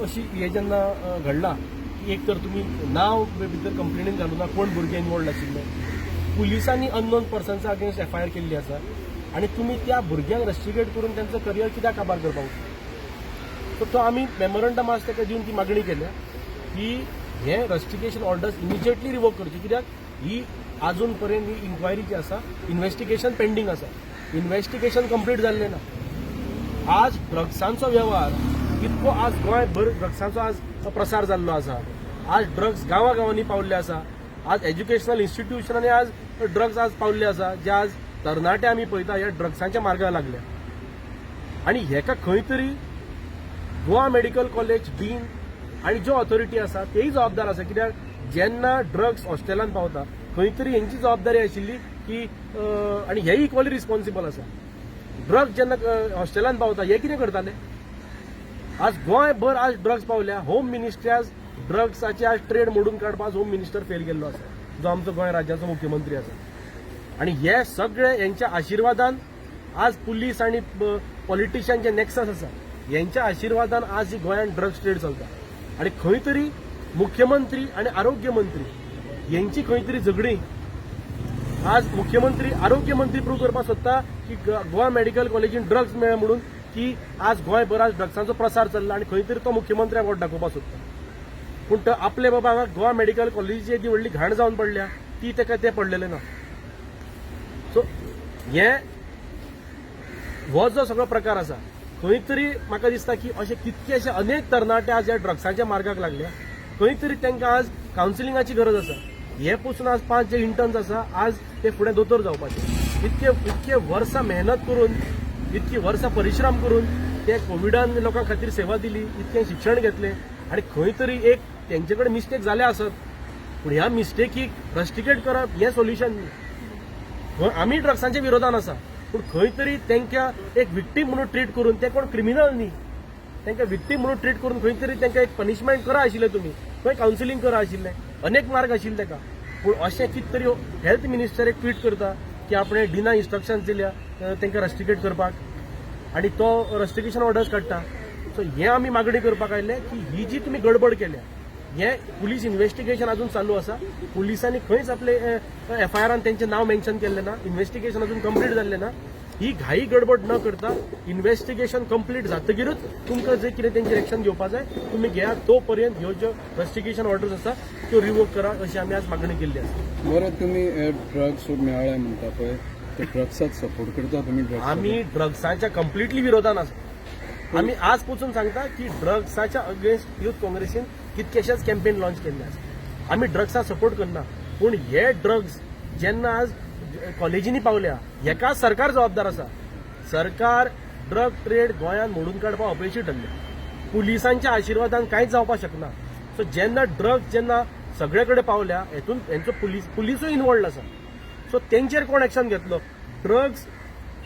अशी हे जेन्ना घडला की एक तर तुम्ही नाव भितर कंप्लेनीन घालूना कोण भुरगे इन्वॉल्ड आशिल्ले, पुलिसांनी अननोन पर्सन्सा अगेन्स्ट एफआयआर केल्ली आसा आणि तुम्ही त्या भुरग्यांक रस्टिकेट करून त्यांचं करियर कित्याक काबार करपाक सो तो आमी मेमोरंडम आसा ताका दिवन ती मागणी केल्या की हे रस्टिकेशन ऑर्डर्स इमिजिएटली रिवोक करची, कित्याक ही अजून पर्यंत ही इन्क्वायरी जी आसा इन्व्हेस्टिगेशन पेंडिंग आसा, इन्व्हेस्टिगेशन कंप्लीट जाल्लें ना। आज ड्रग्सांचो व्यवहार इतको आज गोंयभर ड्रग्सांचो आज प्रसार जाल्लो आसा, आज ड्रग्स गांवांनी पावल्ले आसा, आज एज्युकेशनल इन्स्टिट्यूशनांनी आज ड्रग्स आज पावल्ले आसा, जे आज तरणाटे आमी पळयता ह्या ड्रग्सांच्या मार्गाक लागल्या आणि हेका खंय तरी गोवा मेडिकल कॉलेज बीन आणि ज्यो ऑथॉरिटी आसा तेय जबाबदार आसा, कित्याक जेन्ना ड्रग्स हॉस्टेलांत पावता खंय तरी हेंची जबाबदारी आशिल्ली की आणि हेय इक्वली रिस्पॉन्सिबल आसा। ड्रग्स जेन्ना हॉस्टेलांत पावता हे कितें करताले? आज गोंयभर आज ड्रग्स पावल्या, होम मिनिस्ट्री आज ड्रग्साचे आज ट्रेड मोडून काडपाक होम मिनिस्टर फेल गेल्लो आसा, जो आमचो गोंय राज्याचो मुख्यमंत्री आसा आणि हे सगळे यांच्या आशिर्वादान आज पुलीस आणि पॉलिटिशियन जे नेक्सस आसा यांच्या आशिर्वादान आज ही गोंयांत ड्रग्स ट्रेड चलता आणि खंय तरी मुख्यमंत्री आणि आरोग्य मंत्री यांची खंय तरी झगडी आज मुख्यमंत्री आरोग्य मंत्री प्रूव्ह करपाक सोदता की गोवा मेडिकल कॉलेजीन ड्रग्स मेळ्ळे म्हणून की आज गोंयभर आज ड्रग्सांचो प्रसार चल्ला आणि खंय तरी तो मुख्यमंत्र्याक वोट दाखोवपाक सोदता, पूण तो आपले बाबा हांगा गोवा मेडिकल कॉलेजीची येदी व्हडली घाण जावन पडल्या ती ताका ते पडलेले ना। सो हो जो सगळो प्रकार आसा खंय तरी म्हाका दिसता की अशे कितकेशे अनेक तरणाटे आज ह्या ड्रग्साच्या मार्गाक लागल्या, खंय तरी तांकां आज कावन्सिलिंगाची गरज आसा। हे पसून आज 5 जे इंटर्न्स आसा आज ते फुडें दोतोर जावपाचे, इतके वर्सां मेहनत करून इतकी वर्सां परिश्रम करून ते कोविडान लोकां खातीर सेवा दिली, इतकें शिक्षण घेतलें आणि खंय तरी एक तेंचे कडेन मिस्टेक जाले आसत, पूण ह्या मिस्टेकीक रस्टिकेट करप हें सोल्युशन न्ही। आमी ड्रग्सांच्या विरोधान आसा, पूण खंय तरी तांकां एक विक्टीम म्हणून ट्रीट करून ते कोण क्रिमिनल न्ही, तांकां विक्टीम म्हणून ट्रीट करून खंय तरी तांकां एक पनिशमेंट करा आशिल्लें, तुमी खंय कावन्सिलिंग करा आशिल्लें, अनेक मार्ग आशिल्ले ताका। पूण अशें कितें तरी हेल्थ मिनिस्टर एक ट्वीट करता की आपणें डिना इन्स्ट्रक्शन्स दिल्या तांकां रस्टिकेट करपाक आणि तो रस्टिकेशन ऑर्डर्स काडटा। सो हें आमी मागणी करपाक आयिल्ले की ही जी तुमी गडबड केल्या हें पुलीस इन्व्हेस्टिगेशन अजून चालू आसा, पुलिसांनी खंयच आपले एफआयआरान तेंचें नाव मेन्शन केल्लें ना, इन्व्हेस्टिगेशन अजून कंप्लीट जाल्लें ना। ही घाई गडबड न करता इन्व्हेस्टिगेशन कंप्लीट जातकीरच तुमकां जे कितें तेंचेर एक्शन घेवपाक जाय तुमी घेयात, तो पर्यंत ह्यो ज्यो रस्टिकेशन ऑर्डर्स आसा त्यो रिवोक करा अशी आमी आज मागणी केल्ली आसा। बरं, तुम्ही ड्रग्स मेळ्ळे म्हणटा पळय, ते ड्रग्साक सपोर्ट करता तुमी? आमी ड्रग्साच्या कम्प्लिटली विरोधान आसा। आमी आज पसून सांगता की ड्रग्साच्या अगेन्स्ट युथ काँग्रेसीन कितकेशेच कॅम्पेन लॉन्च केल्ले आसा। आमी ड्रग्साक सपोर्ट करना, पूण हे ड्रग्स जेन्ना आज कॉलेजींनी पावल्या हेका सरकार जबाबदार आसा। सरकार ड्रग ट्रेड गोंयांत मोडून काडपाक अपयशी ठरले, पुलिसांच्या आशिर्वादान कांयच जावपाक शकना। सो जेन्ना ड्रग्स जेन्ना सगळे कडेन पावल्या हेतून हेंचो पुलिसूय इन्वॉल्ड आसा, सो तेंचेर कोण एक्शन घेतलो? ड्रग्स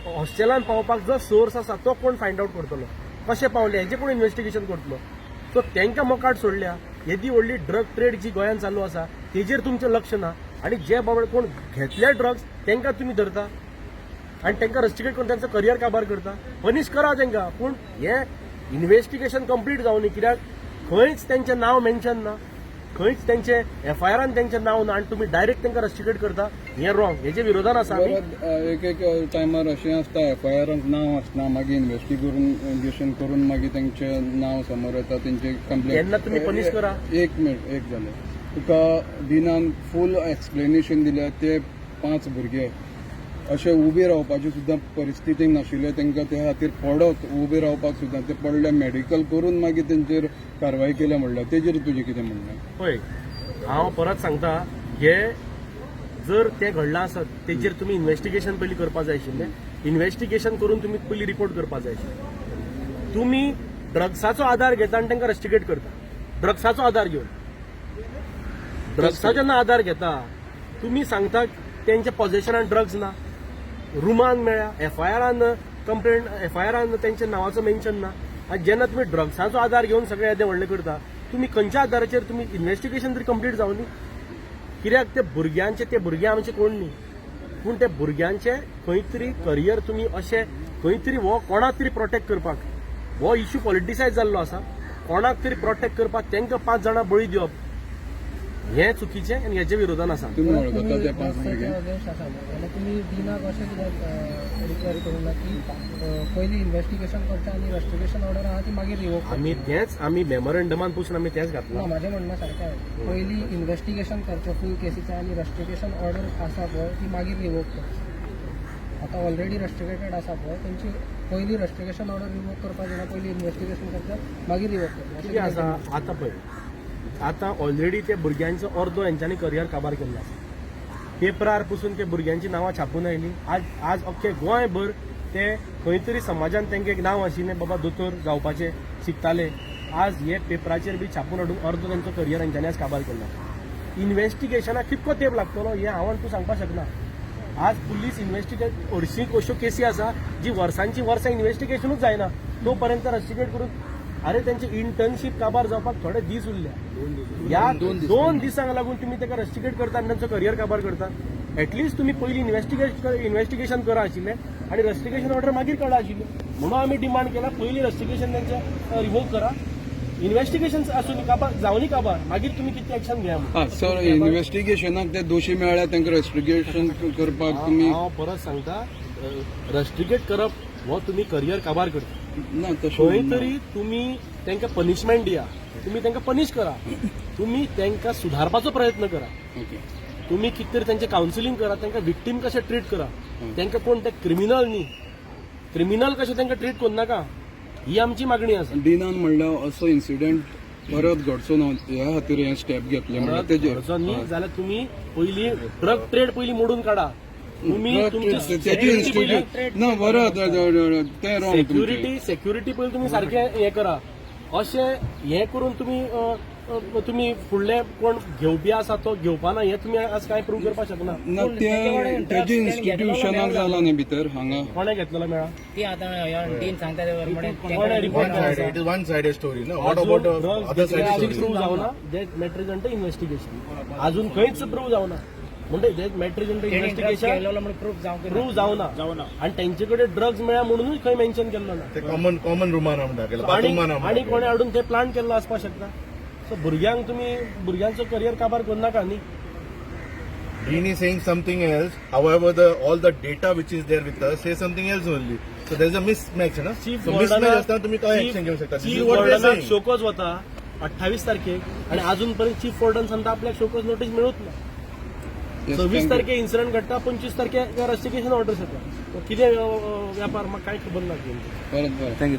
हॉस्टेलांत पावपाक जो सोर्स आसा तो कोण फायंड आउट करतलो, कशें पावले हेचें कोण इन्व्हेस्टिगेशन करतलो? सो तांकां मोकाट सोडल्या। येदी व्हडली ड्रग ट्रेड जी गोंयांत चालू आसा तेजेर तुमचें लक्ष ना आणि जे बाबा कोण घेतले ड्रग्स तांकां तुमी धरता आणि तांकां रस्टिकेट करून तांचो करियर काबार करता। पनीश करा तांकां, पूण हें इन्व्हेस्टिगेशन कंप्लीट जावनी, कित्याक खंयच तेंचें नाव मेन्शन ना, खंयच तेंचे एफआयआरान तेंचें नाव ना आणि तुमी डायरेक्ट तांकां रस्टिकेट करता, हें रॉंग, हेजे विरोधान आसा आमी। एक टायमार अशें आसता एफआयआरांत नाव आसना, मागीर इन्व्हेस्टिगेशन करून मागीर तेंचें नाव समोर येता, तेंचे कंप्लेंट तेन्ना तुमी पनीश करा। एक मिनट, एक जालें, तुका दिनान फूल एक्सप्लेनेशन दिल्या ते 5 भुरगे अशे उबे रावपाची सुद्दां परिस्थिती नाशिल्ले, तांकां त्या खातीर पडत उबे रावपाक सुद्दां ते पडले, मेडिकल करून मागीर तेंचेर कारवाय केल्या म्हणल्यार तेजेर तुजें कितें म्हणणें? पळय, हांव परत सांगता, हे जर ते घडलां आसत तेजेर तुमी इन्व्हेस्टिगेशन पयलीं करपाक जाय आशिल्लें, इन्व्हेस्टिगेशन करून तुमी पयलीं रिपोर्ट करपाक जाय आशिल्लें। तुमी ड्रग्साचो आधार घेता आनी तांकां रस्टिकेट करता, ड्रग्साचो आधार घेवन ड्रग्साचो जेन्ना आधार घेता तुमी सांगता तेंच्या पॉझेशनान ड्रग्स ना, रुमान मेळ्ळ्या, एफआयआरान तेंच्या नांवाचो मेन्शन ना, आनी जेन्ना तुमी ड्रग्साचो आधार घेवन सगळे येदे व्हडले करता तुमी खंयच्या आधाराचेर तुमी इन्व्हेस्टिगेशन तरी कंप्लीट जावनी? कित्याक ते भुरगे आमचे कोण न्ही, पूण ते भुरग्यांचे खंय तरी करियर तुमी अशें खंय तरी हो कोणाक तरी प्रोटेक्ट करपाक हो इश्यू पॉलिटिसायज जाल्लो आसा कोणाक तरी प्रोटेक्ट करपाक तांकां 5 जाणां बळी दिवप हें चुकीचें आनी हेच्या विरोधान आसा. तुम्ही वळखता ते 5 भुरगे? जाल्यार तुमी दिनाक अशें कित्याक रिक्वायर करूना की पयलीं इन्व्हेस्टिगेशन करचें आनी रस्टिकेशन ऑर्डर आहा ती मागीर रिवोक आमी मेमोरंडमान पसून आमी तेच ना घातला. म्हाजें म्हणणं सारकें आहे. पयलीं इन्व्हेस्टिगेशन करचें फूल केसीचें आनी रस्टिकेशन ऑर्डर आसा पळय ती मागीर रिवोक करची. आतां ऑलरेडी रस्टिकेटेड आसा पळय तेंची पयलीं रस्टिकेशन ऑर्डर रिवोक करपाक जाय पयलीं इन्व्हेस्टिगेशन करचें मागीर रिवोक करचें. कितें आसा आतां पळय आतां ऑलरेडी ते भुरग्यांचो अर्दो हेंच्यांनी करियर काबार केल्लो आसा. पेपरार पसून ते भुरग्यांची नांवां छापून आयलीं. आज अख्खे गोंयभर ते खंय तरी समाजान तेंकां एक नांव आशिल्लें बाबा दोतोर जावपाचें शिकताले. आज हे पेपराचेर बी छापून हाडून अर्दो तेंचो करियर हेंच्यांनी आज काबार केल्लो. इन्व्हेस्टिगेशनाक कितको तेंप लागतलो हें हांव तूं सांगपाक शकना. आज पुलीस इन्व्हेस्टिगेट हरशीं अश्यो केसी आसा जी वर्सांची वर्सां इन्व्हेस्टिगेशनूच जायना तो पर्यंत रस्टिकेट करून अरे त्यांचे इंटर्नशीप काबार जावपाक थोडे दीस उरल्या. ह्या 2 दिसांक लागून तुम्ही ताका रस्टिकेट करता आनी तांचो करियर काबार करता. एटलिस्ट तुम्ही पयलीं इन्व्हेस्टिगेशन करा आशिल्लें आनी रस्टिकेशन ऑर्डर मागीर काडा आशिल्ली. म्हणून आमी डिमांड केला पयलीं रस्टिकेशन तेंचें रिवोक करा. इन्व्हेस्टिगेशन आसून काबार जावनी काबार मागीर तुम्ही कितें एक्शन घ्या. सर इन्व्हेस्टिगेशनाक ते दोशी मेळ्ळ्या तांकां रस्टिकेशन करपाक तुम्ही हांव परत सांगता रस्टिकेट करप हो तुम्ही करियर काबार करता. ना तशें खंय तरी तुम्ही तांकां पनिशमेंट दिया. तुम्ही तांकां पनिश करा. तुम्ही तांकां सुधारपाचो प्रयत्न करा. ओके. तुम्ही कितें तरी तांचें कावन्सिलींग करा. तांकां विक्टीम कशें ट्रीट करा. तांकां कोण ते क्रिमिनल न्ही क्रिमिनल कशें तांकां ट्रीट करू नाका ही आमची मागणी आसा. दिनान म्हणल्यार असो इन्सिडेंट परत घडचो ना ह्या खातीर हे स्टेप घेतले म्हणल्यार तेजेर खर्च न्ही जाल्यार तुम्ही पयलीं ड्रग ट्रेड पयलीं मोडून काडा. तुम्ही तेजी इन्स्टिट्यूट ना बरं ते रॉंग सेक्युरिटी पयलीं तुम्ही सारकें हें करा. अशें हें करून तुम्ही फुडले कोण घेवपी आसा तो घेवपाना हें तुमी आज कांय प्रूव करपाक शकना. ना तेजे इन्स्टिट्यूशनाक जाला न्ही भितर हांगा कोणे घेतलेलो मेळा ती आतां डीन सांगता ते प्रमाणे कोणे report It is one-sided story. No? What about other side story? Prove जावना डेट मॅटरीज अंडर इन्व्हेस्टिगेशन अजून खंयच प्रूव्ह जावना. म्हणजे डेट मॅटरीज अंडर इन्व्हेस्टिगेशन प्रूव्ह जावना आणि त्यांचे कडेन ड्रग्ज मेळ्ळा म्हणूनच खंय मेन्शन केल्लो ना. ते कॉमन रुमान आमदार केला आणि कोणे हाडून ते प्लान केल्लो आसपाक शकता. सो भुरग्यांचो करियर काबार करू नाका न्ही. Dean is saying something else. However, all the data which is there with us says something else only. So there is a mismatch, na? So mismatch असताना तुम्ही काय ऍक्शन घेऊ शकता? This is what we are saying. Show cause होता 28 तारखेक आणि अजूनपर्यंत chief warden सांगता आपल्याक शोकॉज नोटीस मिळत ना. 26 तारखे इन्सिडेंट घडटा 25 तारखे रस्टिकेशन ऑर्डर्स येता. कितें व्यापार म्हाका कांय खबर ना. परत थँक्यू.